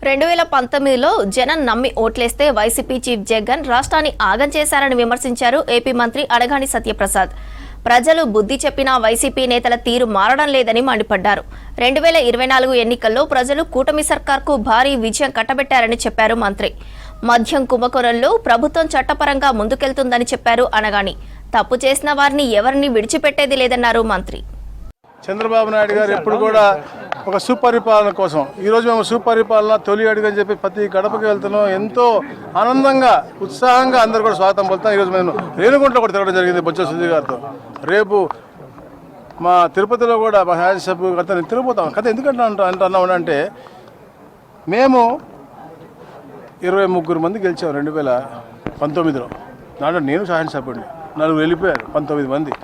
2019లో జనం నమ్మి ఓట్లేస్తే వైసీపీ చీఫ్ జగన్ రాష్ట్రాన్ని ఆగం చేశారని విమర్శించారు ఏపీ మంత్రి అడగాని సత్యప్రసాద్. ప్రజలు బుద్ధి చెప్పినా వైసీపీ నేతల తీరు మారడం లేదని మండిపడ్డారు. 2024 ఎన్నికల్లో ప్రజలు కూటమి సర్కార్కు భారీ విజయం కట్టబెట్టారని చెప్పారు మంత్రి. మద్యం కుంభకోణంలో ప్రభుత్వం చట్టపరంగా ముందుకెళ్తుందని చెప్పారు అనగాని. తప్పు చేసిన వారిని ఎవరిని విడిచిపెట్టేది లేదన్నారు మంత్రి. చంద్రబాబు నాయుడు గారు ఎప్పుడు కూడా ఒక సుపరిపాలన కోసం ఈరోజు మేము సుపరిపాలన తొలి అడుగు అని చెప్పి ప్రతి గడపకి వెళ్తున్నాం. ఎంతో ఆనందంగా ఉత్సాహంగా అందరూ కూడా స్వాగతం పలుతాం. ఈరోజు మేము రేణుగుంటలో కూడా తిరగడం జరిగింది బొత్స సుధీర్ గారితో. రేపు మా తిరుపతిలో కూడా మా శాసనసభ్యు గారితో నేను తిరిగిపోతాం. కథ ఎందుకంటే అన్నామంటే మేము 23 మంది గెలిచాం 2019లో. దాంట్లో నేను శాసనసభ్యుడిని. 4 వెళ్ళిపోయారు, 19 మంది.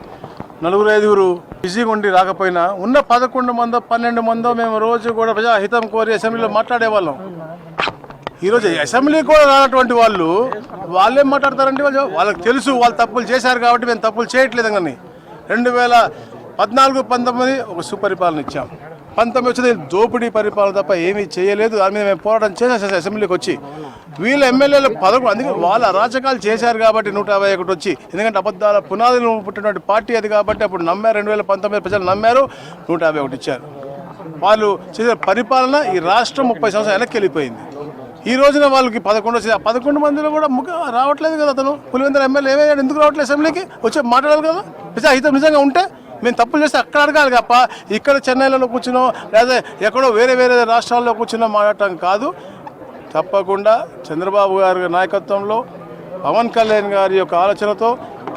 4-5 బిజీగా ఉండి రాకపోయినా ఉన్న 11 మందో 12 మందో మేము రోజు కూడా ప్రజాహితం కోరి అసెంబ్లీలో మాట్లాడేవాళ్ళం. ఈరోజు అసెంబ్లీ కూడా రానటువంటి వాళ్ళు వాళ్ళేం మాట్లాడతారంటే వాళ్ళకి తెలుసు వాళ్ళు తప్పులు చేశారు కాబట్టి మేము తప్పులు చేయట్లేదు. కానీ 2014-19 ఒక సుపరిపాలన ఇచ్చాం. 19 వచ్చేది దోపిడీ పరిపాలన తప్ప ఏమీ చేయలేదు. దాని మీద మేము పోరాటం చేసాం అసెంబ్లీకి వచ్చి. వీళ్ళ ఎమ్మెల్యేలు 11, అందుకే వాళ్ళ అరాచకాలు చేశారు కాబట్టి 151 వచ్చి. ఎందుకంటే అబద్ధాల పునాదులు పుట్టినటువంటి పార్టీ అది కాబట్టి అప్పుడు నమ్మారు. 2019 ప్రజలు నమ్మారు, 151 ఇచ్చారు. వాళ్ళు చేసే పరిపాలన ఈ రాష్ట్రం 30 సంవత్సరాలు వెనక్కి వెళ్ళిపోయింది. ఈ రోజున వాళ్ళకి 11 వచ్చి 11 మందిలో కూడా రావట్లేదు కదా. అతను పులివెందుల ఎమ్మెల్యే ఏమయ్యాడు, ఎందుకు రావట్లేదు అసెంబ్లీకి వచ్చి మాట్లాడాలి కదా. ప్రజాహితం నిజంగా ఉంటే మేము తప్పులు చేస్తే అక్కడ అడగాలి తప్ప ఇక్కడ చెన్నైలో కూర్చునో లేదా ఎక్కడో వేరే రాష్ట్రాల్లో కూర్చున్నో మాట్లాడటం కాదు. తప్పకుండా చంద్రబాబు గారి నాయకత్వంలో పవన్ కళ్యాణ్ గారి యొక్క ఆలోచనతో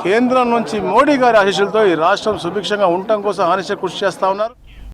కేంద్రం నుంచి మోడీ గారి ఆశీస్సులతో ఈ రాష్ట్రం సుభిక్షంగా ఉండటం కోసం కృషి చేస్తూ ఉన్నారు.